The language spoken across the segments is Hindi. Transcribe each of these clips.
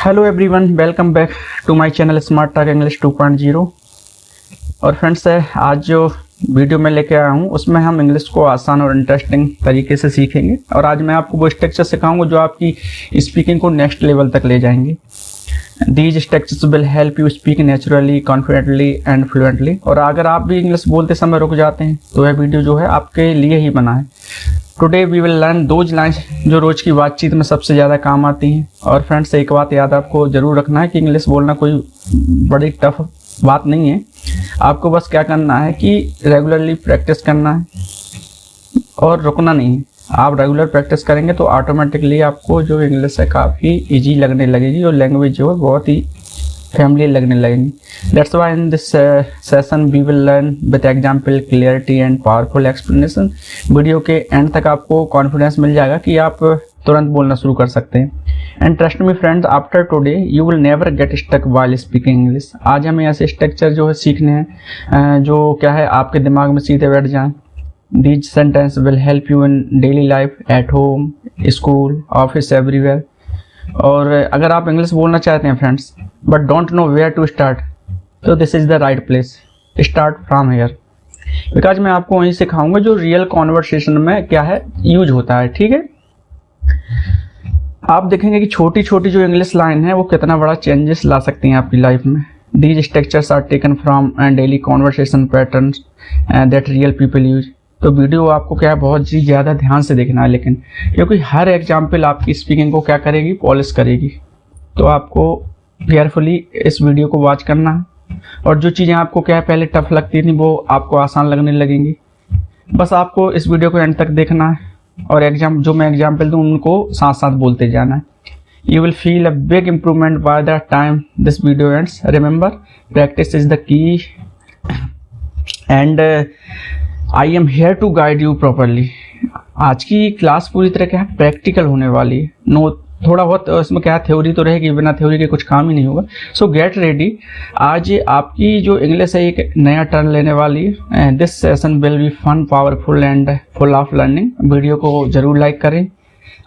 Hello everyone, welcome back to my channel smart talk English 2.0। और फ्रेंड्स, आज जो वीडियो में लेके आया हूँ उसमें हम इंग्लिश को आसान और इंटरेस्टिंग तरीके से सीखेंगे। और आज मैं आपको वो स्ट्रक्चर सिखाऊंगा जो आपकी स्पीकिंग को नेक्स्ट लेवल तक ले जाएंगे। These structures will help you speak naturally, confidently and fluently. और अगर आप भी इंग्लिश बोलते समय रुक जाते हैं तो यह वीडियो जो है आपके लिए ही बना है। Today we will learn those lines जो रोज की बातचीत में सबसे ज़्यादा काम आती हैं। और फ्रेंड्स, एक बात याद आपको ज़रूर रखना है कि इंग्लिश बोलना कोई बड़ी टफ बात नहीं है। आपको बस क्या करना है कि रेगुलरली प्रैक्टिस करना है और रुकना नहीं है। आप रेगुलर प्रैक्टिस करेंगे तो ऑटोमेटिकली आपको जो इंग्लिश है काफ़ी ईजी लगने लगेगी और लैंग्वेज जो है बहुत ही फैमिली लगने लगेंगी। That's why in this session we will learn with example, clarity and powerful explanation. Video के एंड तक आपको कॉन्फिडेंस मिल जाएगा कि आप तुरंत बोलना शुरू कर सकते हैं। And trust me friends, after today you will never get stuck while speaking English. आज हमें ऐसे स्ट्रक्चर जो है सीखने हैं जो क्या है आपके दिमाग में सीधे बैठ जाएं। These sentences will help you in daily life, at home, school, office, everywhere. और अगर आप इंग्लिश बोलना चाहते हैं friends but don't know where to start, तो this is the right place. Start from here, because मैं आपको वहीं सिखाऊंगा जो रियल कॉन्वर्सेशन में क्या है यूज होता है। ठीक है, आप देखेंगे कि छोटी छोटी जो इंग्लिश लाइन है वो कितना बड़ा चेंजेस ला सकती हैं आपकी लाइफ में। These structures are taken from daily conversation patterns that real people use. तो वीडियो आपको क्या है बहुत ही ज़्यादा ध्यान से देखना है, लेकिन क्योंकि हर एग्जाम्पल आपकी स्पीकिंग को क्या करेगी, पॉलिश करेगी। तो आपको केयरफुली इस वीडियो को वॉच करना है और जो चीज़ें आपको क्या है पहले टफ लगती थी वो आपको आसान लगने लगेंगी। बस आपको इस वीडियो को एंड तक देखना है और जो मैं एग्जाम्पल दूँ उनको साथ साथ बोलते जाना है। You will feel a big improvement by the time this video ends. Remember, practice is the key and I am here to guide you properly. आज की क्लास पूरी तरह क्या है प्रैक्टिकल होने वाली है। थोड़ा बहुत इसमें क्या थ्योरी तो रहेगी, बिना थ्योरी के कुछ काम ही नहीं होगा। सो गेट रेडी। आज आपकी जो इंग्लिश है एक नया टर्न लेने वाली है। This session will be fun, powerful and full of learning. वीडियो को जरूर लाइक करें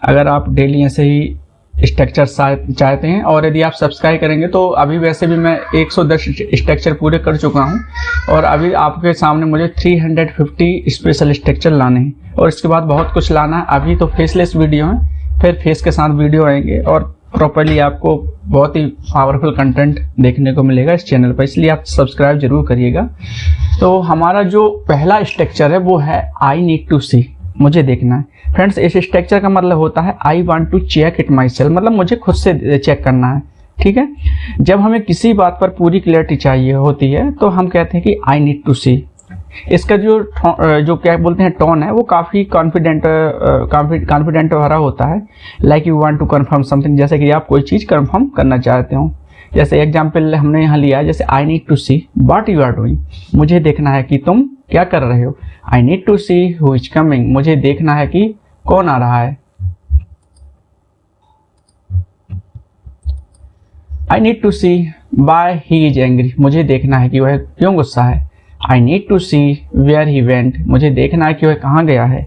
अगर आप डेली ऐसे ही स्ट्रक्चर चाहते हैं। और यदि आप सब्सक्राइब करेंगे तो अभी वैसे भी मैं 110 स्ट्रक्चर पूरे कर चुका हूं और अभी आपके सामने मुझे 350 स्पेशल स्ट्रक्चर लाने हैं और इसके बाद बहुत कुछ लाना है। अभी तो फेसलेस वीडियो है, फिर फेस के साथ वीडियो आएंगे और प्रॉपरली आपको बहुत ही पावरफुल कंटेंट देखने को मिलेगा इस चैनल पर, इसलिए आप सब्सक्राइब जरूर करिएगा। तो हमारा जो पहला स्ट्रक्चर है वो है आई नीड टू सी, मुझे देखना है। फ्रेंड्स, इस स्ट्रक्चर का मतलब होता है I want to check it myself, मतलब मुझे खुद से चेक करना है। ठीक है, जब हमें किसी बात पर पूरी क्लियरिटी चाहिए होती है तो हम कहते हैं कि आई नीड टू सी। इसका जो क्या बोलते हैं टोन है वो काफ़ी कॉन्फिडेंट भरा होता है। Like you want to confirm something, जैसे कि आप कोई चीज़ कन्फर्म करना चाहते हो। जैसे एग्जाम्पल हमने यहाँ लिया है, जैसे I need to see what you are doing, मुझे देखना है कि तुम क्या कर रहे हो। I need to see who is coming, मुझे देखना है कि कौन आ रहा है। I need to see why he is angry, मुझे देखना है कि वह क्यों गुस्सा है। I need to see where he went, मुझे देखना है कि वह कहाँ गया है।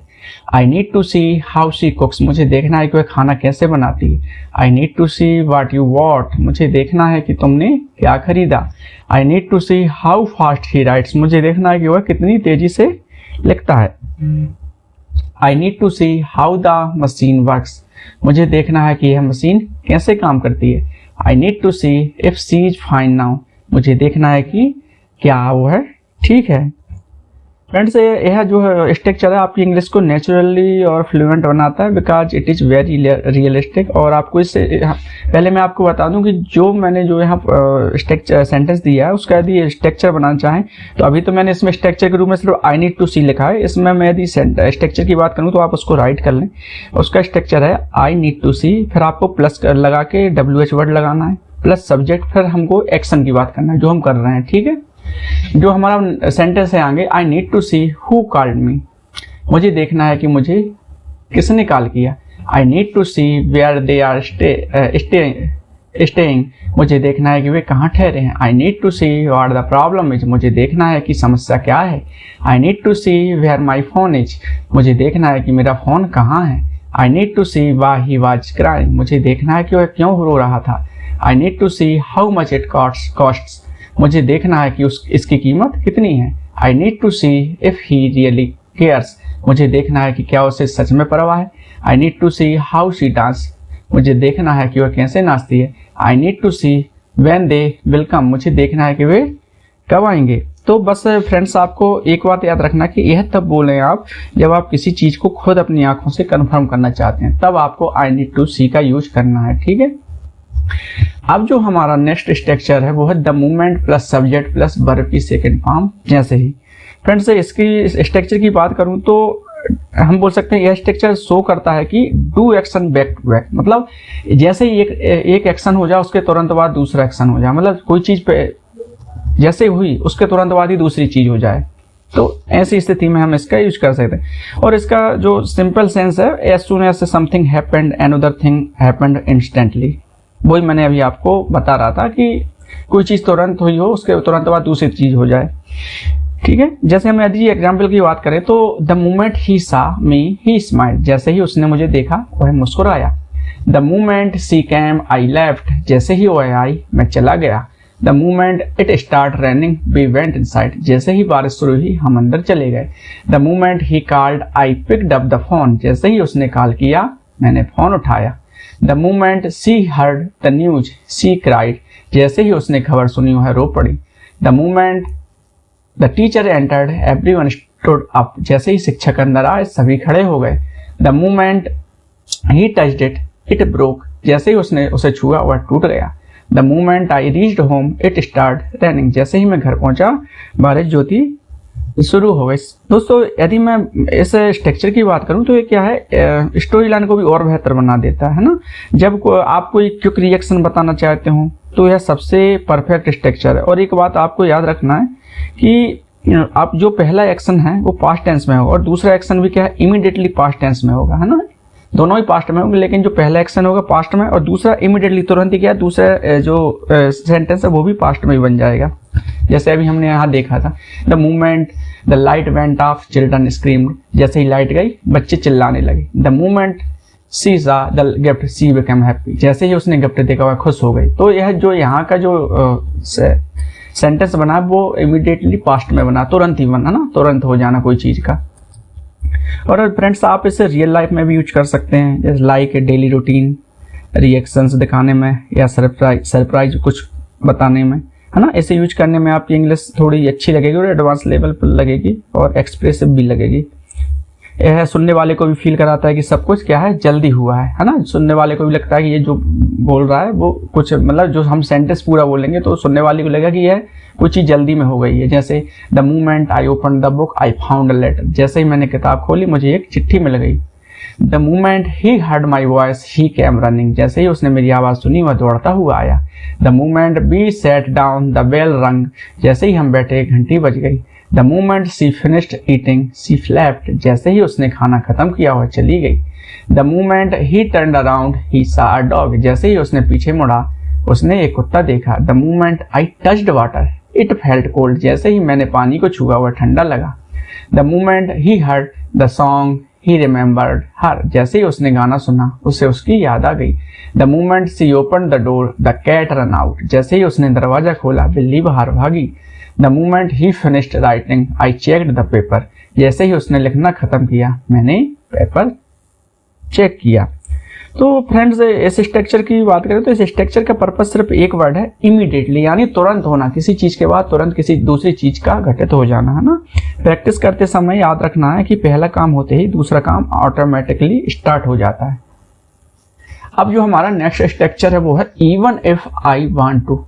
I need to see how she cooks, मुझे देखना है कि वह खाना कैसे बनाती है। I need to see what you bought, मुझे देखना है कि तुमने क्या खरीदा। I need to see how fast he writes, मुझे देखना है कि वह कितनी तेजी से लिखता है। I need to see how the machine works, मुझे देखना है कि यह मशीन कैसे काम करती है। I need to see if she is fine now, मुझे देखना है कि क्या वो है ठीक है। फ्रेंड्स, यह जो है स्ट्रक्चर है आपकी इंग्लिश को नेचुरली और फ्लुएंट बनाता है, because it is very realistic. और आपको इससे पहले मैं आपको बता दूं कि जो मैंने जो यहाँ स्ट्रक्चर सेंटेंस दिया है उसका यदि स्ट्रक्चर बनाना चाहें तो अभी तो मैंने इसमें स्ट्रक्चर के रूप में सिर्फ आई नीड टू सी लिखा है। इसमें मैं यदि स्ट्रक्चर की बात करूँ तो आप उसको राइट कर लें। उसका स्ट्रक्चर है आई नीड टू सी, फिर आपको प्लस लगा के WH वर्ड लगाना है, प्लस सब्जेक्ट, फिर हमको एक्शन की बात करना है जो हम कर रहे हैं। ठीक है, जो हमारा सेंटेंस है आगे, I need to see who called me, मुझे देखना है कि मुझे किसने कॉल किया। I need to see where they are staying, मुझे देखना है कि वे कहाँ ठहरे हैं। I need to see what the problem is, मुझे देखना है कि समस्या क्या है। I need to see where my phone is, मुझे देखना है कि मेरा फोन कहाँ है। I need to C why he was crying, मुझे देखना है कि वह क्यों रो रहा था। I need to see how much it costs, मुझे देखना है कि इसकी कीमत कितनी है। I need to see if he really cares, मुझे देखना है कि क्या उसे सच में परवाह है। I need to see how she dance, मुझे देखना है कि वह कैसे नाचती है। I need to see when they will come, मुझे देखना है कि वे कब आएंगे। तो बस फ्रेंड्स आपको एक बात याद रखना कि यह तब बोलें आप जब आप किसी चीज को खुद अपनी आंखों से कंफर्म करना चाहते हैं, तब आपको आई नीड टू सी का यूज करना है, ठीक है। अब जो हमारा नेक्स्ट स्ट्रक्चर है वो है the movement plus subject plus verb की सेकंड फॉर्म। जैसे ही फ्रेंड्स इसकी स्ट्रक्चर की बात करूं तो हम बोल सकते हैं यह स्ट्रक्चर शो करता है कि do action back to back, मतलब जैसे ही एक एक्शन हो जाए उसके तुरंत बाद दूसरा एक्शन हो जाए, मतलब कोई चीज पे जैसे हुई उसके तुरंत बाद ही दूसरी चीज हो जाए। तो ऐसी स्थिति में हम इसका यूज कर सकते हैं। और इसका जो सिंपल सेंस है, as soon as something happened another thing happened instantly, वही मैंने अभी आपको बता रहा था कि कोई चीज तुरंत हुई हो उसके तुरंत बाद दूसरी चीज हो जाए, ठीक है। जैसे हम यदि एग्जाम्पल की बात करें तो द मोमेंट ही सा मी ही स्माइल्ड, जैसे ही उसने मुझे देखा वह मुस्कुराया। The moment she came I left, जैसे ही वह आई मैं चला गया। The moment it start raining we went inside, जैसे ही बारिश शुरू हुई हम अंदर चले गए। The moment he called I picked up the phone, जैसे ही उसने कॉल किया मैंने फोन उठाया। The moment she heard the news she cried, जैसे ही उसने खबर सुनी वह रो पड़ी। The moment the teacher entered everyone stood up, जैसे ही शिक्षक अंदर आए सभी खड़े हो गए। The moment he touched it broke, जैसे ही उसने उसे छुआ वह टूट गया। The moment I reached home it start running, जैसे ही मैं घर पहुंचा बारिश जो थी शुरू हो गई। दोस्तों यदि मैं इस स्ट्रक्चर की बात करूं तो ये क्या है, स्टोरी लाइन को भी और बेहतर बना देता है ना। जब आप कोई क्विक रिएक्शन बताना चाहते हो तो यह सबसे परफेक्ट स्ट्रक्चर है। और एक बात आपको याद रखना है कि आप जो पहला एक्शन है वो पास्ट टेंस में होगा और दूसरा एक्शन भी क्या है, इमीडिएटली पास्ट टेंस में होगा, है ना। दोनों ही पास्ट में होंगे, लेकिन जो पहला एक्शन होगा पास्ट में और दूसरा इमीडिएटली तुरंत ही क्या है, दूसरा जो सेंटेंस है वो भी पास्ट में ही बन जाएगा। जैसे अभी हमने यहाँ देखा था, the moment the light went of children screamed, जैसे ही लाइट गई बच्चे चिल्लाने लगे। The moment she saw the gift she become happy, जैसे ही उसने गिफ्ट देखा वह खुश हो गई। तो यह जो यहाँ का जो सेंटेंस बना वो इमीडिएटली पास्ट में बना, तुरंत ही बना ना, तुरंत हो जाना कोई चीज का। और फ्रेंड्स आप इसे रियल लाइफ में भी यूज कर सकते हैं, जैसे लाइक डेली रूटीन रिएक्शंस दिखाने में या सरप्राइज कुछ बताने में, है ना। इसे यूज करने में आपकी इंग्लिश थोड़ी अच्छी लगेगी और एडवांस लेवल पर लगेगी और एक्सप्रेसिव भी लगेगी। यह सुनने वाले को भी फील कराता है कि सब कुछ क्या है, जल्दी हुआ है ना। सुनने वाले को भी लगता है कि ये जो बोल रहा है वो कुछ, मतलब जो हम सेंटेंस पूरा बोलेंगे तो सुनने वाले को लगेगा कि यह कुछ चीज जल्दी में हो गई है। जैसे the moment I open the book I found a letter, जैसे ही मैंने किताब खोली मुझे एक चिट्ठी मिल गई। The moment he heard my voice he came running, जैसे ही उसने मेरी आवाज सुनी वह दौड़ता हुआ आया। The moment we sat down the bell rang, जैसे ही हम बैठे घंटी बज गई। The moment she finished eating she left, जैसे ही उसने खाना खत्म किया वह चली गई। The moment he turned around he saw a dog, जैसे ही उसने पीछे मुड़ा उसने एक कुत्ता देखा। The moment I touched water it felt cold, जैसे ही मैंने पानी को छुआ वह ठंडा लगा। The moment he heard the song he remembered her, जैसे ही उसने गाना सुना उसे उसकी याद आ गई। The moment she open the door the cat run out, जैसे ही उसने दरवाजा खोला बिल्ली बाहर भागी। The moment he finished writing I checked the paper, जैसे ही उसने लिखना खत्म किया मैंने पेपर चेक किया। तो फ्रेंड्स इस स्ट्रक्चर की बात करें तो इस स्ट्रक्चर का पर्पस सिर्फ एक वर्ड है, इमीडिएटली, यानी तुरंत होना, किसी चीज के बाद तुरंत किसी दूसरी चीज का घटित हो जाना, है ना। प्रैक्टिस करते समय याद रखना है कि पहला काम होते ही दूसरा काम ऑटोमेटिकली स्टार्ट हो जाता है। अब जो हमारा नेक्स्ट स्ट्रक्चर है वो है even if I want to.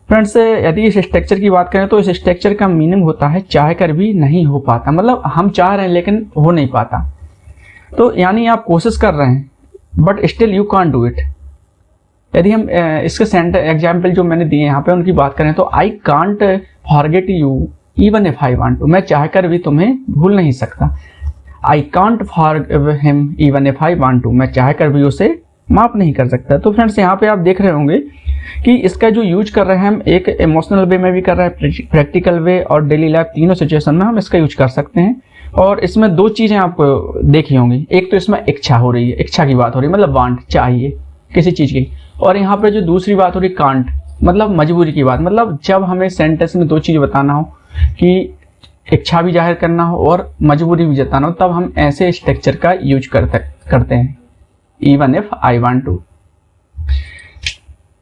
Friends यदि इस स्ट्रक्चर की बात करें तो इस स्ट्रक्चर का मीनिंग होता है चाह कर भी नहीं हो पाता, मतलब हम चाह रहे हैं लेकिन हो नहीं पाता। तो यानी आप कोशिश कर रहे हैं but still you can't do it. यदि हम इसके एग्जाम्पल जो मैंने दिए यहाँ पे उनकी बात करें तो I can't forget you even if I want to, मैं चाहकर भी तुम्हें भूल नहीं सकता। I can't forgive him even if I want to, मैं चाहकर भी उसे माफ नहीं कर सकता। तो फ्रेंड्स यहाँ पे आप देख रहे होंगे कि इसका जो यूज कर रहे हैं हम एक इमोशनल वे में भी कर रहे हैं, प्रैक्टिकल वे और डेली लाइफ, तीनों सिचुएशन में हम इसका यूज कर सकते हैं। और इसमें दो चीजें आपको देखी होंगी, एक तो इसमें इच्छा हो रही है, इच्छा की बात हो रही है, मतलब वांट चाहिए, किसी चीज की। और यहाँ पे जो दूसरी बात हो रही कांट, मतलब मजबूरी की बात, मतलब जब हमें सेंटेंस में दो चीज बताना हो कि इच्छा भी जाहिर करना हो और मजबूरी भी जताना हो, तब हम ऐसे स्ट्रक्चर का यूज करते हैं। Even if I want to,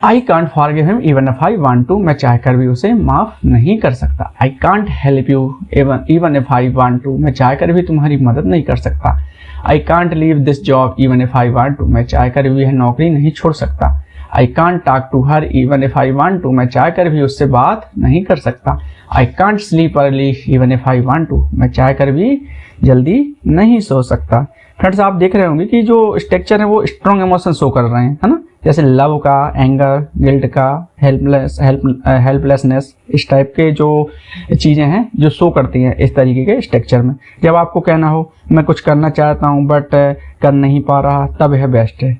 I can't forgive him even if I want to, मैं चाहकर भी उसे माफ नहीं कर सकता। I can't help you even if I want to, मैं चाहकर भी तुम्हारी मदद नहीं कर सकता। I can't leave this job even if I want to, मैं चाहकर भी यह नौकरी नहीं छोड़ सकता। I can't talk to her even if I want to, मैं चाहकर भी उससे बात नहीं कर सकता। I can't sleep early even if I want to, मैं चाहकर भी जल्दी नहीं सो सकता। फ्रेंड्स, आप देख रहे होंगे कि जो स्ट्रक्चर है वो स्ट्रॉन्ग इमोशन शो कर रहे हैं, है ना, जैसे लव का, एंगर, गिल्ट का, हेल्पलेसनेस, इस टाइप के जो चीजें हैं जो शो करती हैं इस तरीके के स्ट्रक्चर में। जब आपको कहना हो मैं कुछ करना चाहता हूं बट कर नहीं पा रहा, तब यह बेस्ट है।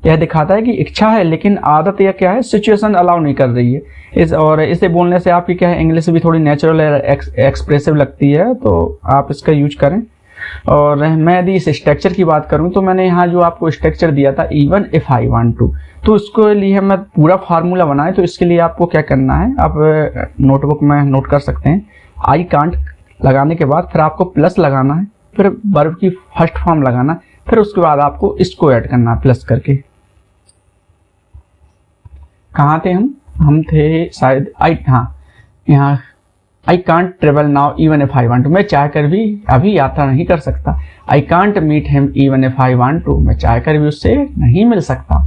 यह दिखाता है कि इच्छा है लेकिन आदत या क्या है, सिचुएशन अलाउ नहीं कर रही है। और इसे बोलने से आपकी क्या है, इंग्लिश भी थोड़ी नेचुरल एक्सप्रेसिव लगती है, तो आप इसका यूज करें। और मैं यदि इस स्ट्रक्चर की बात करूं तो मैंने यहाँ जो आपको स्ट्रक्चर दिया था even if I want to, तो इसके लिए मैं पूरा फार्मूला बनाए, तो इसके लिए आपको क्या करना है, आप नोटबुक में नोट कर सकते हैं। आई कांट लगाने के बाद फिर आपको प्लस लगाना है, फिर वर्ब की फर्स्ट फॉर्म लगाना, फिर उसके बाद आपको इसको ऐड करना है प्लस करके। कहाँ थे हम थे शायद यहाँ I can't travel now even if I want to, मैं चाहकर भी अभी यात्रा नहीं कर सकता। I can't meet him even if I want to, मैं चाहकर भी उससे नहीं मिल सकता।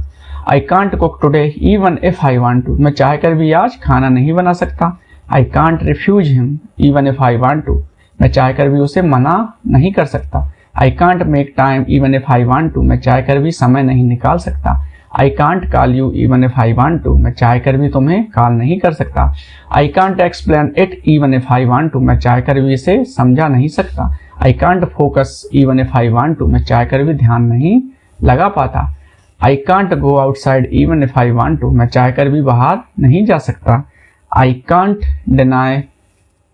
I can't cook today even if I want to, मैं चाहकर भी आज खाना नहीं बना सकता। I can't refuse him even if I want to, मैं चाहकर भी उसे मना नहीं कर सकता। I can't make time even if I want to, मैं चाहकर भी समय नहीं निकाल सकता। I can't call you even if I want to, मैं चाहकर भी तुम्हें कॉल नहीं कर सकता। I can't explain it even if I want to, मैं चाहकर भी इसे समझा नहीं सकता। I can't focus even if I want to, मैं चाहकर भी ध्यान नहीं लगा पाता। I can't go outside even if I want to, मैं चाहकर भी बाहर नहीं जा सकता। I can't deny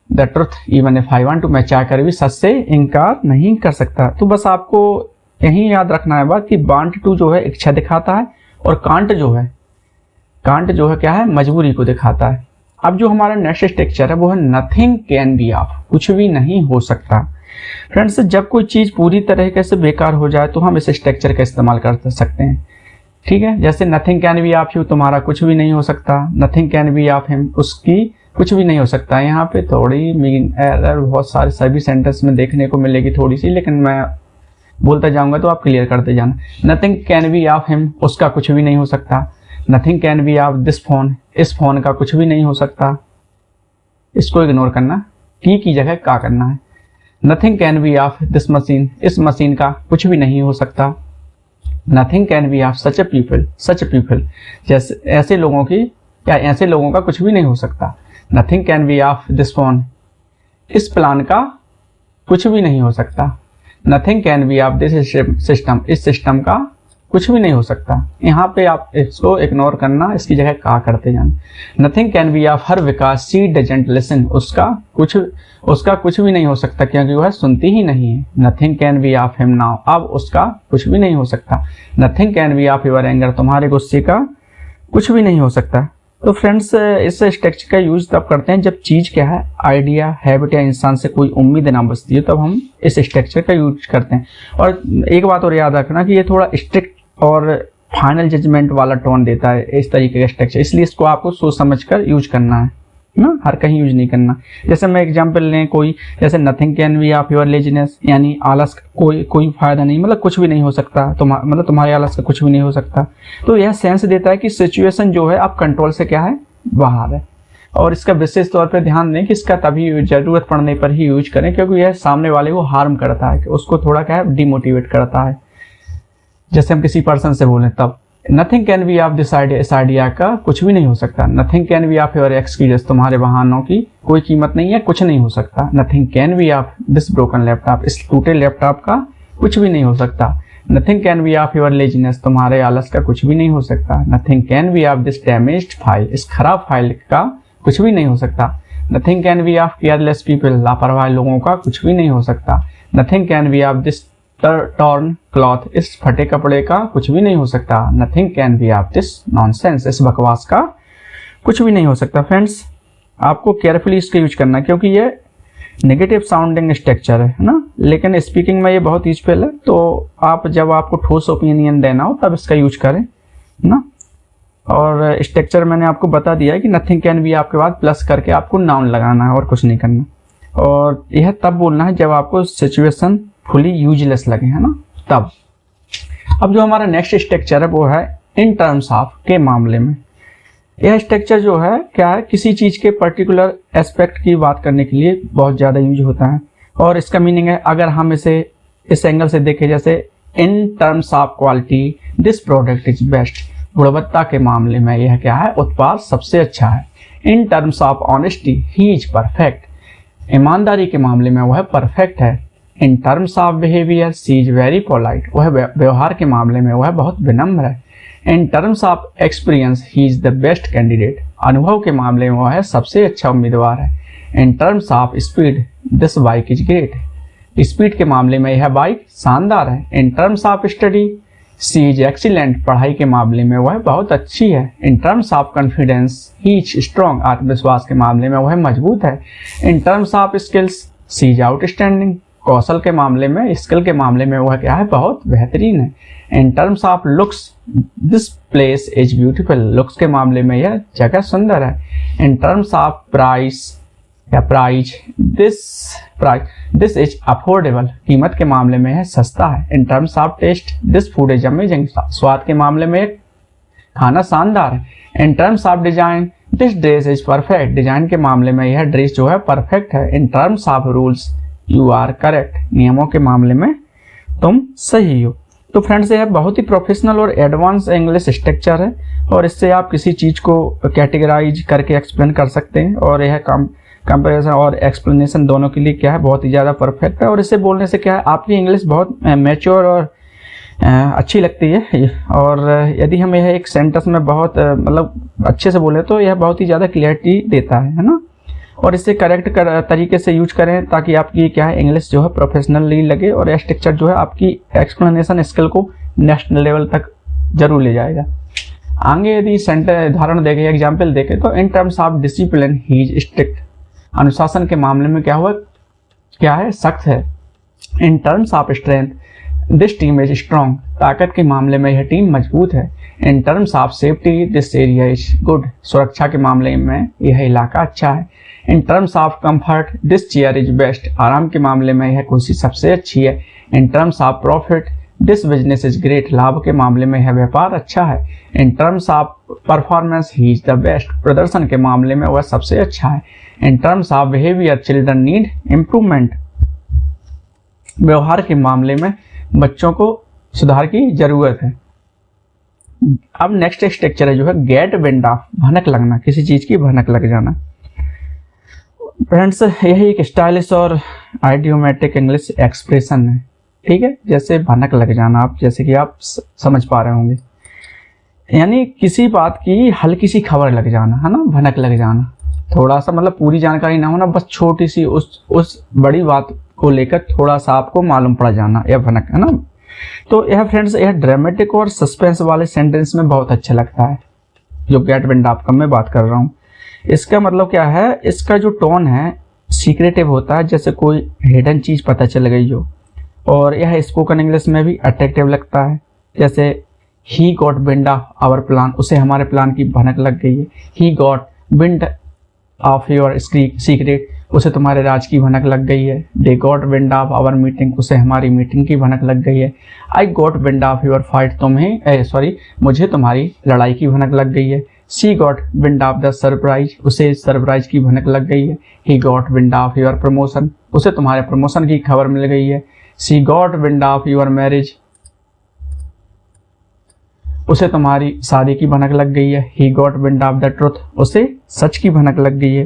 the truth even if I want to, मैं चाहकर भी सच से इनकार नहीं कर सकता। तो बस आपको यही याद रखना है बात कि वांट टू जो है इच्छा दिखाता है, और कांट जो है क्या है, मजबूरी को दिखाता है। अब जो हमारा नेक्स्ट स्ट्रक्चर है वो है नथिंग कैन बी ऑफ, कुछ भी नहीं हो सकता। फ्रेंड्स, जब कोई चीज पूरी तरीके से बेकार हो जाए तो हम इस स्ट्रक्चर का इस्तेमाल कर सकते हैं। ठीक है, जैसे nothing can be of you, तुम्हारा कुछ भी नहीं हो सकता। Nothing can be of him, उसकी कुछ भी नहीं हो सकता। यहाँ पे थोड़ी मीन एरर बहुत सारे सभी सेंटेंस में देखने को मिलेगी थोड़ी सी, लेकिन मैं बोलता जाऊंगा तो आप क्लियर करते जाना। Nothing can be of him, उसका कुछ भी नहीं हो सकता। Nothing can be of this phone, इस फोन का कुछ भी नहीं हो सकता। इसको इग्नोर करना, की जगह का करना है। Nothing can be of this machine, इस मशीन का कुछ भी नहीं हो सकता। Nothing can be of such A people, जैसे ऐसे लोगों की या ऐसे लोगों का कुछ भी नहीं हो सकता। Nothing can be of this phone, इस प्लान का कुछ भी नहीं हो सकता। Nothing can be of this system, इस सिस्टम का कुछ भी नहीं हो सकता। यहाँ पे आप इसको इग्नोर करना, इसकी जगह का करते जाना। Nothing can be of her Vikas, she doesn't listen, उसका कुछ भी नहीं हो सकता क्योंकि वह सुनती ही नहीं है। Nothing can be of him now, अब उसका कुछ भी नहीं हो सकता। Nothing can be of your anger, तुम्हारे गुस्से का कुछ भी नहीं हो सकता। तो फ्रेंड्स, इस स्ट्रक्चर का यूज तब करते हैं जब चीज क्या है, आइडिया, हैबिट या इंसान से कोई उम्मीद ना बचती है, तब हम इस स्ट्रक्चर का यूज करते हैं। और एक बात और याद रखना कि ये थोड़ा स्ट्रिक्ट और फाइनल जजमेंट वाला टोन देता है इस तरीके का स्ट्रक्चर, इसलिए इसको आपको सोच समझ कर यूज करना है ना, हर कहीं यूज नहीं करना। जैसे मैं एग्जांपल लें कोई, जैसे nothing can be of your laziness, यानी आलस कोई फायदा नहीं, मतलब कुछ भी नहीं हो सकता, मतलब तुम्हारे आलस का कुछ भी नहीं हो सकता। तो यह सेंस देता है कि सिचुएशन जो है आप कंट्रोल से क्या है, बाहर है। और इसका विशेष तौर पर ध्यान दें कि इसका तभी जरूरत पड़ने पर ही यूज करें, क्योंकि यह सामने वाले को हार्म करता है, उसको थोड़ा क्या है, डिमोटिवेट करता है। जैसे हम किसी पर्सन से बोलें तब nothing can be of this idea, इस आइडिया का कुछ भी नहीं हो सकता। Nothing can be of your excuses, तुम्हारे बहानों की कोई कीमत नहीं है, कुछ नहीं हो सकता। Nothing can be of this broken laptop, इस टूटे लैपटॉप का कुछ भी नहीं हो सकता। Nothing can be of your laziness, तुम्हारे आलस का कुछ भी नहीं हो सकता। Nothing can be of this damaged file, इस खराब फाइल का कुछ भी नहीं हो सकता। Nothing can be of careless people, लापरवाह लोगों का कुछ भी नहीं हो सकता। Nothing can be of this torn cloth, इस फटे कपड़े का कुछ भी नहीं हो सकता। Nothing can be of this nonsense, इस बकवास का कुछ भी नहीं हो सकता। फ्रेंड्स आपको केयरफुली इसका यूज करना है क्योंकि ये नेगेटिव साउंडिंग स्ट्रक्चर है ना, लेकिन स्पीकिंग में ये बहुत यूजफुल है। तो आप जब आपको ठोस ओपिनियन देना हो तब इसका यूज करें ना। और स्ट्रक्चर मैंने आपको बता दिया है कि नथिंग कैन बी आपके बाद प्लस करके आपको नाउन लगाना है और कुछ नहीं करना। और यह तब बोलना है जब आपको सिचुएशन फुली यूजलेस लगे, है ना, तब। अब जो हमारा नेक्स्ट स्ट्रक्चर है वो है इन टर्म्स ऑफ के मामले में। यह स्ट्रक्चर जो है क्या है, किसी चीज के पर्टिकुलर एस्पेक्ट की बात करने के लिए बहुत ज्यादा यूज होता है। और इसका मीनिंग है, अगर हम इसे इस एंगल से देखें, जैसे इन terms of quality this product is best, गुणवत्ता के मामले में यह क्या है, उत्पाद सबसे अच्छा है। In terms of honesty he is perfect, ईमानदारी के मामले में वह परफेक्ट है। In terms of behaviour she is very polite, वह व्यवहार के मामले में वह बहुत विनम्र है। In terms of experience he is the best candidate, अनुभव के मामले में वह सबसे अच्छा उम्मीदवार है। In terms of speed this bike is great, speed के मामले में यह बाइक शानदार है। In terms of study she is excellent, पढ़ाई के मामले में वह बहुत अच्छी है। In terms of confidence he is strong, आत्मविश्वास के मामले में वह मजबूत है। In terms of skills she is outstanding, कौशल के मामले में, स्किल के मामले में वह क्या है, बहुत बेहतरीन है। In terms of looks this place is beautiful, looks के मामले में यह जगह सुंदर है। इन टर्म्स ऑफ प्राइस या प्राइज दिस इज अफोर्डेबल, कीमत के मामले में यह सस्ता है। In terms of taste this food is amazing, स्वाद के मामले में खाना शानदार है। In terms of design this dress is perfect, design के मामले में यह ड्रेस जो है परफेक्ट है। In terms of rules you are correct, नियमों के मामले में तुम सही हो। तो फ्रेंड्स यह बहुत ही प्रोफेशनल और एडवांस इंग्लिश स्ट्रक्चर है और इससे आप किसी चीज को कैटेगराइज करके एक्सप्लेन कर सकते हैं। और यह कंपैरिजन और एक्सप्लेनेशन दोनों के लिए क्या है, बहुत ही ज़्यादा परफेक्ट है। और इससे बोलने से क्या है, आपकी इंग्लिश बहुत मैच्योर और अच्छी लगती है। और यदि हम यह एक सेंटेंस में बहुत मतलब अच्छे से बोले तो यह बहुत ही ज़्यादा क्लियरिटी देता है ना। और इसे करेक्ट तरीके से यूज करें ताकि आपकी क्या है, इंग्लिश जो है प्रोफेशनली लगे। और यह स्ट्रक्चर जो है आपकी एक्सप्लेनेशन स्किल को नेक्स्ट लेवल तक जरूर ले जाएगा। आगे यदि सेंटेंस उदाहरण देखें, एग्जाम्पल देखें, तो इन terms of discipline he is strict, अनुशासन के मामले में क्या हुआ, क्या है, सख्त है। In terms of strength this team is strong, ताकत के मामले में यह टीम मजबूत है। In terms of safety this area is good, सुरक्षा के मामले में यह इलाका अच्छा है। In terms of comfort this chair is best, आराम के मामले में यह कुर्सी सबसे अच्छी है। In terms of profit this business is great, लाभ के मामले में यह व्यापार अच्छा है। In terms of performance he is the best, प्रदर्शन के मामले में वह सबसे अच्छा है। In terms of behaviour children need improvement, व्यवहार के मामले में बच्चों को सुधार की जरूरत है। अब नेक्स्ट स्ट्रक्चर है जो है गेट विंड ऑफ, भनक लगना, किसी चीज की भनक लग जाना। फ्रेंड्स यही एक स्टाइलिश और आइडियोमेटिक इंग्लिश एक्सप्रेशन है, ठीक है, जैसे भनक लग जाना, आप जैसे कि आप समझ पा रहे होंगे, यानी किसी बात की हल्की सी खबर लग जाना, है ना, भनक लग जाना। थोड़ा सा मतलब पूरी जानकारी ना होना, बस छोटी सी उस बड़ी बात को लेकर थोड़ा सा आपको मालूम पड़ जाना, यह भनक, है ना। तो यह फ्रेंड्स यह ड्रामेटिक और सस्पेंस वाले सेंटेंस में बहुत अच्छा लगता है, जो गेट विंड ऑफ का मैं बात कर रहा हूँ। इसका मतलब क्या है, इसका जो टोन है सीक्रेटिव होता है, जैसे कोई हिडन चीज पता चल गई हो। और यह स्पोकन इंग्लिश में भी अट्रैक्टिव लगता है, जैसे he got wind of our plan, उसे हमारे प्लान की भनक लग गई है। He got wind of your secret, उसे तुम्हारे राज की भनक लग गई है। They got wind of our meeting, उसे हमारी मीटिंग की भनक लग गई है। I got wind of your fight, मुझे तुम्हारी लड़ाई की भनक लग गई है। She got wind of the surprise, उसे सरप्राइज की भनक लग गई है। He got wind of your promotion, उसे तुम्हारे प्रमोशन की खबर मिल गई है। She got wind of your marriage, उसे तुम्हारी शादी की भनक लग गई है। He got wind of the truth, उसे सच की भनक लग गई है।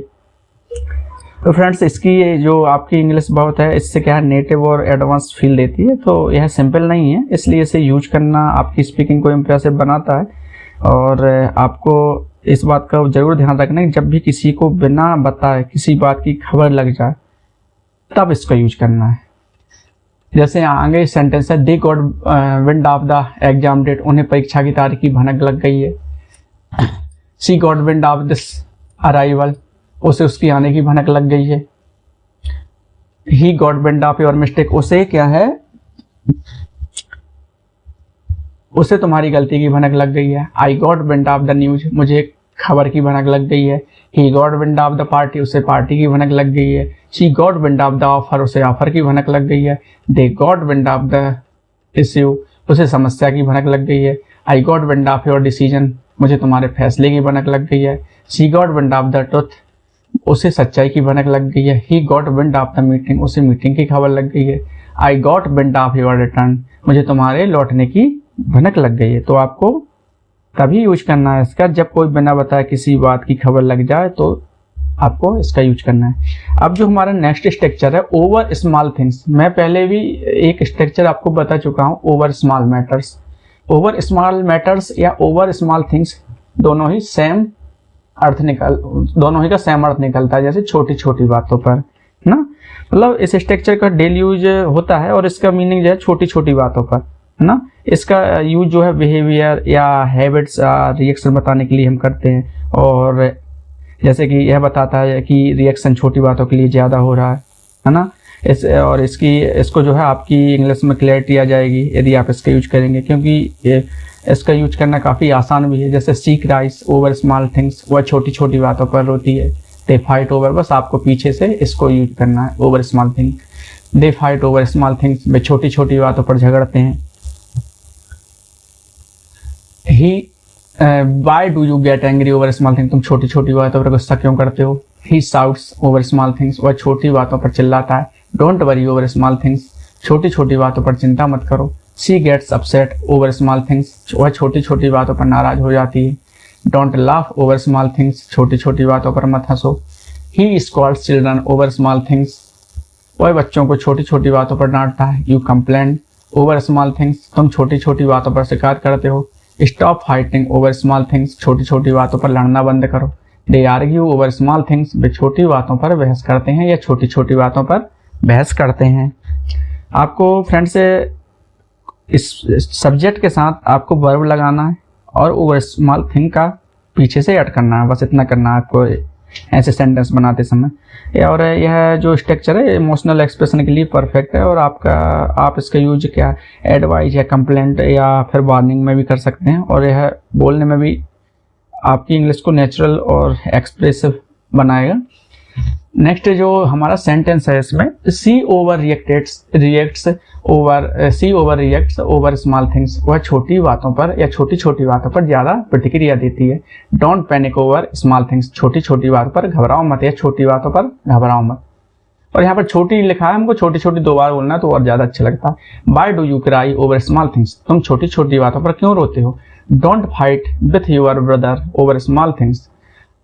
तो फ्रेंड्स इसकी जो आपकी इंग्लिश बहुत है, इससे क्या है, नेटिव और एडवांस फील देती है। तो यह सिंपल नहीं है, इसलिए इसे यूज करना आपकी स्पीकिंग को इम्प्रेसिव बनाता है। और आपको इस बात का जरूर ध्यान रखना है, जब भी किसी को बिना बताए किसी बात की खबर लग जाए तब इसका यूज करना है। जैसे यहाँ आगे सेंटेंस है, they got wind of the exam date, उन्हें परीक्षा की तारीख की भनक लग गई है। She got wind of this arrival, उसे उसकी आने की भनक लग गई है। He got wind of your mistake, उसे क्या है, उसे तुम्हारी गलती की भनक लग गई है। I got wind of the news, मुझे खबर की भनक लग गई है। He got wind of the party, उसे पार्टी की भनक लग गई है। She got wind of the offer, उसे ऑफर की भनक लग गई है। They got wind of the issue, उसे समस्या की भनक लग गई है। I got wind of your decision, मुझे तुम्हारे फैसले की भनक लग गई है। She got wind of the truth, उसे सच्चाई की भनक लग गई है। He got wind of the meeting, उसे मीटिंग की खबर लग गई है। I got wind of your return, मुझे तुम्हारे लौटने की भनक लग गई है। तो आपको तभी यूज करना है इसका जब कोई बिना बताए किसी बात की खबर लग जाए, तो आपको इसका यूज करना है। अब जो हमारा नेक्स्ट स्ट्रक्चर है, ओवर स्मॉल थिंग्स, मैं पहले भी एक स्ट्रक्चर आपको बता चुका हूं, over small matters. Over small matters या ओवर स्मॉल थिंग्स दोनों ही का सेम अर्थ निकलता है, जैसे छोटी छोटी बातों पर ना, मतलब इस स्ट्रक्चर का डेली यूज होता है और इसका मीनिंग जो है छोटी छोटी बातों पर है ना। इसका यूज जो है बिहेवियर या हैबिट्स रिएक्शन बताने के लिए हम करते हैं, और जैसे कि यह बताता है कि रिएक्शन छोटी बातों के लिए ज़्यादा हो रहा है ना। इसको जो है आपकी इंग्लिश में क्लैरिटी आ जाएगी यदि आप इसका यूज करेंगे, क्योंकि इसका यूज करना काफ़ी आसान भी है। जैसे सी क्राइस ओवर स्मॉल थिंग्स, वह छोटी छोटी बातों पर रोती है। दे फाइट ओवर, बस आपको पीछे से इसको यूज करना है, over small thing. They fight over small things, वे छोटी छोटी बातों पर झगड़ते हैं। He why do you get angry over small thing, तुम छोटी छोटी बातों पर गुस्सा क्यों करते हो। He shouts over small things, वह छोटी बातों पर चिल्लाता है। Don't worry over small things, छोटी छोटी बातों पर चिंता मत करो। She gets upset over small things, वह छोटी छोटी बातों पर नाराज हो जाती है। Don't laugh over small things, छोटी छोटी बातों पर मत हंसो। He scolds children over small things, वह बच्चों को छोटी छोटी बातों पर डांटता है। You complain over small things, तुम छोटी छोटी बातों पर शिकायत करते हो। Stop fighting over small things, छोटी छोटी बातों पर लड़ना बंद करो। They argue over small things, वे छोटी बातों पर बहस करते हैं या छोटी छोटी बातों पर बहस करते हैं। आपको फ्रेंड्स इस सब्जेक्ट के साथ आपको वर्ब लगाना है और ओवर स्मॉल थिंग का पीछे से ऐड करना है, बस इतना करना है आपको ऐसे सेंटेंस बनाते समय। और यह जो स्ट्रक्चर है इमोशनल एक्सप्रेशन के लिए परफेक्ट है, और आप इसका यूज क्या एडवाइस या कंप्लेंट या फिर वार्निंग में भी कर सकते हैं, और यह बोलने में भी आपकी इंग्लिश को नेचुरल और एक्सप्रेसिव बनाएगा। नेक्स्ट जो हमारा सेंटेंस है इसमें, she overreacts over small things, वह छोटी बातों पर या छोटी छोटी बातों पर ज्यादा प्रतिक्रिया देती है। Don't panic over small things, छोटी छोटी बातों पर घबराओ मत या छोटी बातों पर घबराओ मत। और यहाँ पर छोटी लिखा है, हमको छोटी छोटी दो बार बोलना है तो और ज्यादा अच्छा लगता है। Y do you cry over small things, तुम छोटी छोटी बातों पर क्यों रोते हो। Don't fight with your brother over small things,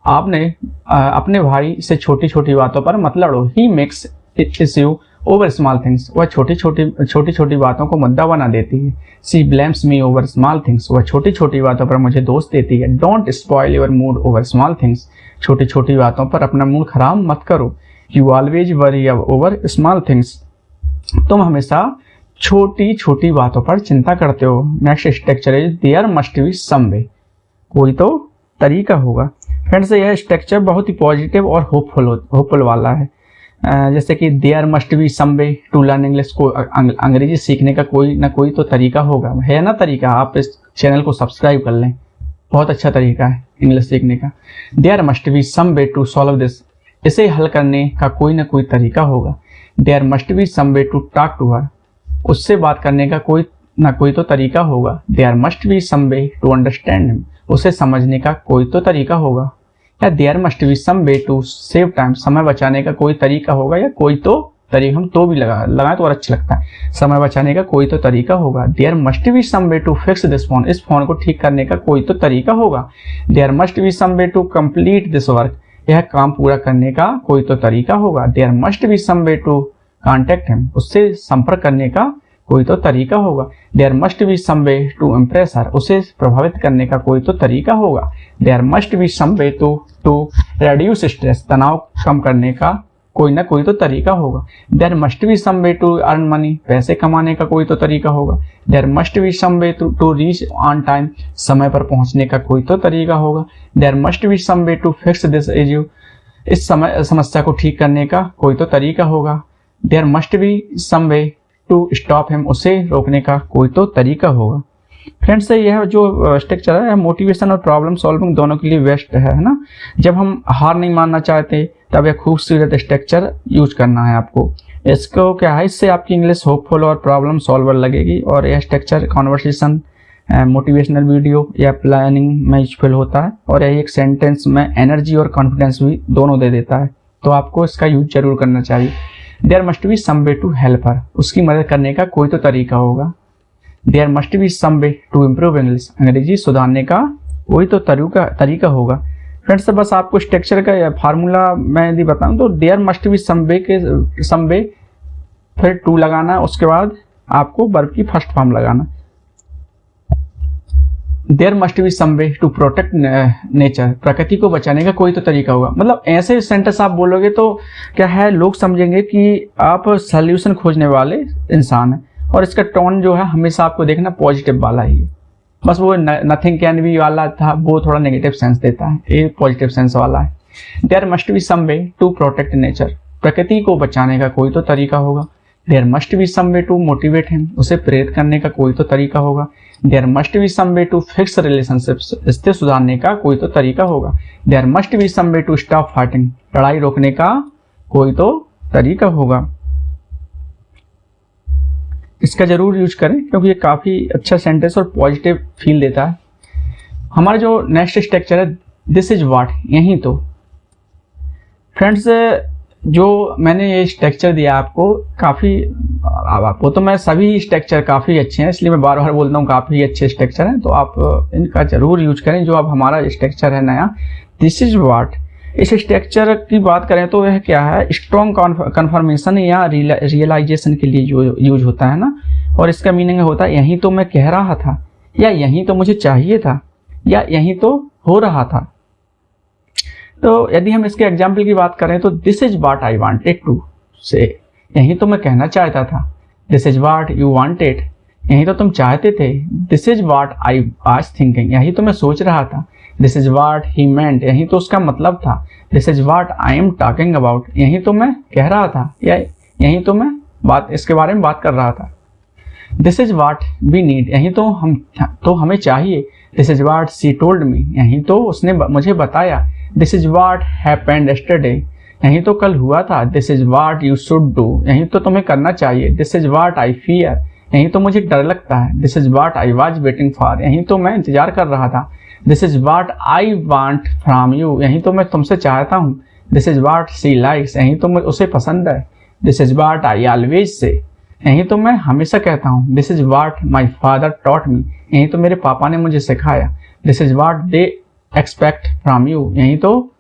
आपने अपने भाई से छोटी छोटी बातों पर मत लड़ो। He makes issue over small things, वह छोटी छोटी बातों को मुद्दा बना देती है। She blames me over small things, वह छोटी छोटी बातों पर मुझे दोष देती है। Don't spoil your mood over small things, छोटी छोटी बातों पर अपना मूड खराब मत करो। You always worry over small things, तुम हमेशा छोटी छोटी बातों पर चिंता करते हो। Next structure is there must be some वे, कोई तो तरीका होगा। फ्रेंड्स यह स्ट्रक्चर बहुत ही पॉजिटिव और होपफुल वाला है। जैसे कि there must be some way to learn English, को अंग्रेजी सीखने का कोई ना कोई तो तरीका होगा, है ना तरीका। आप इस चैनल को सब्सक्राइब कर लें, बहुत अच्छा तरीका है इंग्लिश सीखने का। There must be some way to solve this, इसे हल करने का कोई ना कोई तरीका होगा। There must be some way to talk to her, उससे बात करने का कोई ना कोई तो तरीका होगा। There must be some way to understand him, उसे समझने का कोई तो तरीका होगा। या there must be some way to save time, समय बचाने का कोई तरीका होगा, या कोई तो तरीका, हम तो भी लगाए तो और अच्छा लगता है, समय बचाने का कोई तो तरीका होगा। There must be some way to fix this phone, इस फोन को ठीक करने का कोई तो तरीका होगा। There must be some way to complete this work, यह काम पूरा करने का कोई तो तरीका होगा। There must be some way to contact him, उससे संपर्क करने का कोई तो तरीका होगा। There must be some way to impress her, उसे प्रभावित करने का कोई तो तरीका होगा। There must be some way to reduce stress, तनाव कम करने का कोई ना कोई तो तरीका होगा। There must be some way to earn money, पैसे कमाने का कोई तो तरीका होगा। There must be some way to reach on time, समय पर पहुंचने का कोई तो तरीका होगा। There must be some way to fix this issue, इस समस्या को ठीक करने का कोई तो तरीका होगा। There must be some way to stop him, उसे रोकने का कोई तो तरीका होगा। फ्रेंड्स यह जो स्ट्रक्चर है मोटिवेशन और प्रॉब्लम सॉल्विंग दोनों के लिए बेस्ट है ना। जब हम हार नहीं मानना चाहते तब यह खूबसूरत स्ट्रक्चर यूज करना है आपको। इसको क्या है, इससे आपकी इंग्लिश होपफुल और प्रॉब्लम सॉल्वर लगेगी। और यह स्ट्रक्चर कॉन्वर्सेशन, मोटिवेशनल वीडियो या प्लानिंग में यूजफुल होता है। और यह एक सेंटेंस में एनर्जी और कॉन्फिडेंस भी दोनों दे देता है, तो आपको इसका यूज जरूर करना चाहिए। There must be some way to help her, उसकी मदद करने का कोई तो तरीका होगा। There must be some way to improve English, अंग्रेजी सुधारने का कोई तो तरीका होगा। फ्रेंड्स बस आपको स्ट्रक्चर का फार्मूला मैं यदि बताऊं तो there must be some way फिर टू लगाना, उसके बाद आपको वर्ब की फर्स्ट फॉर्म लगाना। There must be some way to protect nature, प्रकृति को बचाने का कोई तो तरीका होगा। मतलब ऐसे सेंटेंस आप बोलोगे तो क्या है, लोग समझेंगे कि आप सॉल्यूशन खोजने वाले इंसान हैं। और इसका टोन जो है हमेशा आपको देखना पॉजिटिव वाला ही है। बस वो नथिंग कैन बी वाला था वो थोड़ा नेगेटिव सेंस देता है, ये पॉजिटिव सेंस वाला है। There must be some way to protect nature, प्रकृति को बचाने का कोई तो तरीका होगा। There must be some way to motivate him, उसे प्रेरित करने का कोई तो तरीका होगा। There must be some way to fix relationships, रिश्ते सुधारने का कोई तो तरीका होगा। There must be some way to stop fighting, लड़ाई रोकने का कोई तो तरीका होगा। इसका जरूर यूज करें क्योंकि ये काफी अच्छा सेंटेंस और पॉजिटिव फील देता है। हमारा जो नेक्स्ट स्ट्रक्चर है दिस इज व्हाट, यही तो। फ्रेंड्स जो मैंने ये स्ट्रक्चर दिया आपको काफी, वो तो मैं सभी स्ट्रक्चर काफी अच्छे हैं इसलिए मैं बार बार बोलता हूँ काफी अच्छे स्ट्रक्चर हैं, तो आप इनका जरूर यूज करें। जो अब हमारा स्ट्रक्चर है नया दिस इज व्हाट, इस स्ट्रक्चर की बात करें तो यह क्या है, स्ट्रॉन्ग कन्फर्मेशन या रियलाइजेशन के लिए जो यूज होता है ना। और इसका मीनिंग होता है यही तो मैं कह रहा था, या यही तो मुझे चाहिए था, या यही तो हो रहा था। तो यदि हम इसके एग्जाम्पल की बात करें तो this is what I wanted to say, यही तो मैं कहना चाहता था। This is what you wanted, यही तो तुम चाहते थे। This is what I was thinking, यही तो मैं सोच रहा था। This is what he meant, यही तो उसका मतलब था। This is what I am talking about, यही तो मैं कह रहा था, या यही तो मैं इसके बारे में बात कर रहा था। This is what we need, यही तो हमें चाहिए। This is what she told me, यही तो उसने मुझे बताया। This is what happened yesterday, यही तो कल हुआ था। This is what you should do, यही तो तुम्हें करना चाहिए। This is what I fear, यही तो मुझे डर लगता है। This is what I was waiting for, यही तो मैं इंतजार कर रहा था। This is what I want from you, यही तो मैं तुमसे चाहता हूँ। This is what she likes, यही तो उसे पसंद है। This is what I always say, यही तो मैं हमेशा कहता हूँ। This is what my father taught me, यही तो मेरे पापा ने मुझे सिखाया। This is what they expect from you, यही तो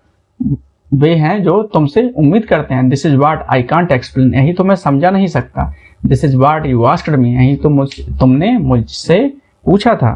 वे हैं जो तुमसे उम्मीद करते हैं। This is what I can't explain, यही तो मैं समझा नहीं सकता। This is what you asked me, यही तो तुमने मुझसे पूछा था।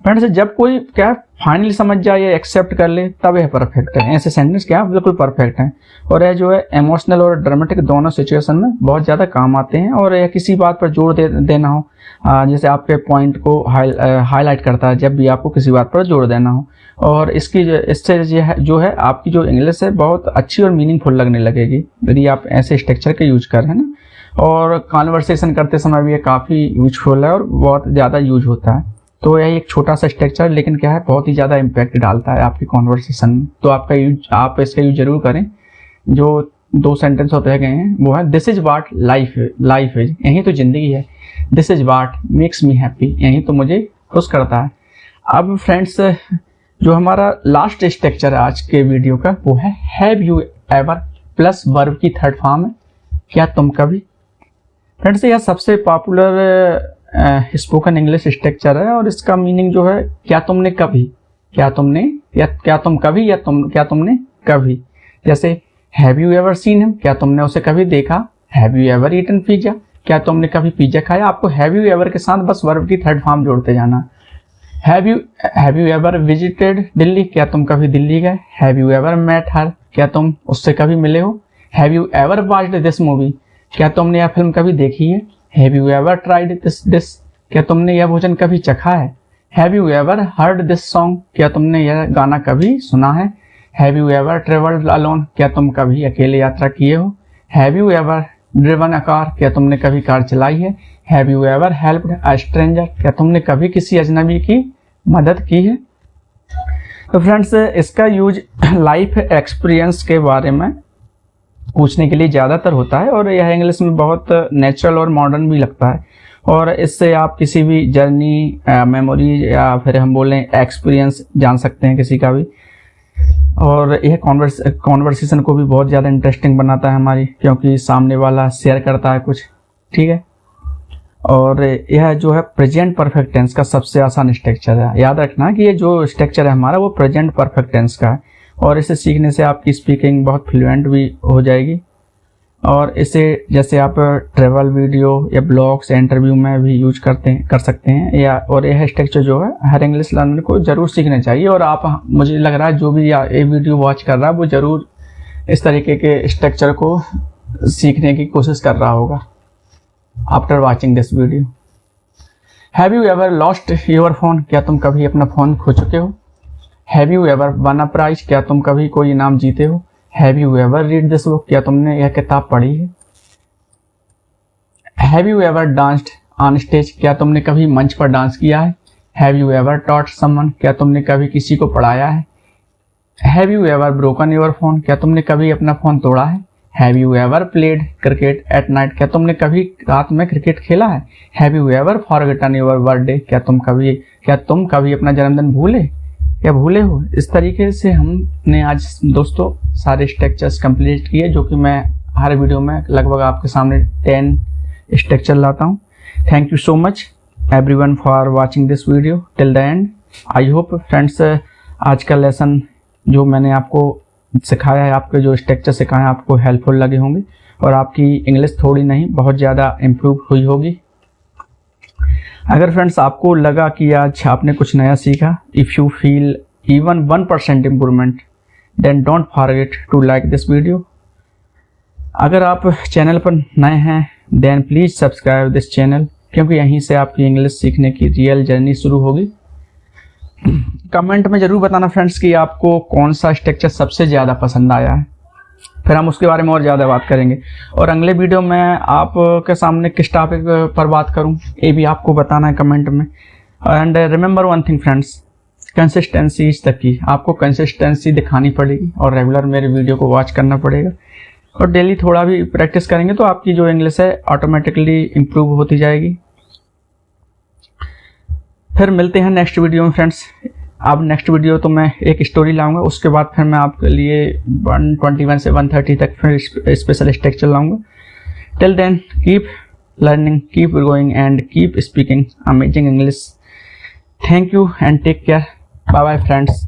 फ्रेंड्स जब कोई क्या फाइनली समझ जाए या एक्सेप्ट कर ले तब यह परफेक्ट है। ऐसे सेंटेंस क्या बिल्कुल परफेक्ट हैं। और यह जो है इमोशनल और ड्रामेटिक दोनों सिचुएशन में बहुत ज़्यादा काम आते हैं। और यह किसी बात पर जोर देना हो, जैसे आपके पॉइंट को हाईलाइट करता है जब भी आपको किसी बात पर जोर देना हो। और इससे जो है आपकी जो इंग्लिश है बहुत अच्छी और मीनिंगफुल लगने लगेगी यदि आप ऐसे स्ट्रक्चर का यूज कर है ना। और कॉन्वर्सेशन करते समय भी ये काफ़ी यूजफुल है और बहुत ज़्यादा यूज होता है। तो यह एक छोटा सा स्ट्रक्चर लेकिन क्या है बहुत ही ज़्यादा इम्पैक्ट डालता है आपकी कॉन्वर्सेशन में। तो आप इसका यूज जरूर करें। जो 2 सेंटेंस और रह गए हैं वो है this is what life is, यही तो जिंदगी है। This is what makes me happy, यही तो मुझे खुश करता है। अब फ्रेंड्स जो हमारा लास्ट स्ट्रक्चर है आज के वीडियो का वो है have you ever plus verb की थर्ड फॉर्म है क्या तुम कभी। फ्रेंड्स यह सबसे पॉपुलर स्पोकन इंग्लिश स्ट्रक्चर है और इसका मीनिंग जो है क्या तुमने कभी, क्या तुमने, या क्या तुम कभी, या क्या तुमने कभी। जैसे have you ever seen him, क्या तुमने उसे कभी देखा। Have you ever eaten pizza, क्या तुमने कभी पिज्जा खाया। आपको हैव यू एवर के साथ बस वर्ब की थर्ड फॉर्म जोड़ते जाना। Have you ever visited Delhi, क्या तुम कभी दिल्ली गए। Have you ever met her, क्या तुम उससे कभी मिले हो। Have you ever watched this movie, क्या तुमने यह फिल्म कभी देखी है। Have you ever tried this dish, क्या तुमने यह भोजन कभी चखा है। Have you ever heard this song, क्या तुमने यह गाना कभी सुना है। Have you ever travelled alone, क्या तुम कभी अकेले यात्रा किए हो। Have you ever driven a car, क्या तुमने कभी कार चलाई है। Have you ever helped a stranger, क्या तुमने कभी किसी अजनबी की मदद की है। तो फ्रेंड्स, इसका यूज लाइफ एक्सपीरियंस के बारे में पूछने के लिए ज़्यादातर होता है और यह इंग्लिश में बहुत नेचुरल और मॉडर्न भी लगता है। और इससे आप किसी भी जर्नी, मेमोरी या फिर हम बोलें एक्सपीरियंस जान सकते हैं किसी का भी। और यह कॉन्वर्सेशन को भी बहुत ज़्यादा इंटरेस्टिंग बनाता है हमारी, क्योंकि सामने वाला शेयर करता है कुछ, ठीक है। और यह जो है प्रेजेंट परफेक्ट टेंस का सबसे आसान स्ट्रक्चर है। याद रखना कि ये जो स्ट्रक्चर है हमारा वो प्रेजेंट परफेक्ट टेंस का है और इसे सीखने से आपकी स्पीकिंग बहुत फ्लुएंट भी हो जाएगी। और इसे जैसे आप ट्रैवल वीडियो या ब्लॉग्स इंटरव्यू में भी यूज कर सकते हैं या। और यह स्ट्रक्चर जो है हर इंग्लिश लर्नर को ज़रूर सीखना चाहिए। और आप, मुझे लग रहा है जो भी ये वीडियो वॉच कर रहा है वो ज़रूर इस तरीके के स्ट्रक्चर को सीखने की कोशिश कर रहा होगा after watching this video. Have you ever lost your phone, क्या तुम कभी अपना फ़ोन खो चुके हो। Have you ever won a prize, क्या तुम कभी कोई इनाम जीते हो। Have you ever read this book, क्या तुमने यह किताब पढ़ी है। Have you ever danced on stage, क्या तुमने कभी मंच पर डांस किया है। Have you ever taught someone, क्या तुमने कभी किसी को पढ़ाया है। Have you ever broken your phone, क्या तुमने कभी अपना फ़ोन तोड़ा है। Have you ever played cricket at night, क्या तुमने कभी रात में क्रिकेट खेला है। Have you ever forgotten your birthday, क्या तुम कभी अपना जन्मदिन भूले हो। इस तरीके से हमने आज दोस्तों सारे स्ट्रक्चर्स कंप्लीट किए, जो कि मैं हर वीडियो में लगभग आपके सामने 10 स्ट्रक्चर लाता हूँ। Thank you so much everyone for watching this video till the end. I hope friends आज का लेसन जो मैंने आपको सिखाया है, आपके जो स्ट्रक्चर सिखाए आपको हेल्पफुल लगे होंगे और आपकी इंग्लिश थोड़ी नहीं बहुत ज़्यादा इम्प्रूव हुई होगी। अगर फ्रेंड्स आपको लगा कि आज आपने कुछ नया सीखा, if you feel even 1% improvement, then don't forget to like this video. अगर आप चैनल पर नए हैं then please subscribe this channel, क्योंकि यहीं से आपकी इंग्लिश सीखने की रियल जर्नी शुरू होगी। कमेंट में ज़रूर बताना फ्रेंड्स कि आपको कौन सा स्ट्रक्चर सबसे ज़्यादा पसंद आया है, फिर हम उसके बारे में और ज़्यादा बात करेंगे। और अगले वीडियो में आपके सामने किस टॉपिक पर बात करूं ये भी आपको बताना है कमेंट में। And remember one thing friends, consistency is the key. आपको कंसिस्टेंसी दिखानी पड़ेगी और रेगुलर मेरे वीडियो को वॉच करना पड़ेगा और डेली थोड़ा भी प्रैक्टिस करेंगे तो आपकी जो इंग्लिश है ऑटोमेटिकली इम्प्रूव होती जाएगी। फिर मिलते हैं नेक्स्ट वीडियो में फ्रेंड्स। अब नेक्स्ट वीडियो तो मैं एक स्टोरी लाऊंगा, उसके बाद फिर मैं आपके लिए 121 से 130 तक फिर स्पेशल स्ट्रक्चर लाऊंगा। Till then keep learning, keep growing and keep speaking amazing English. Thank you and take care. Bye bye friends.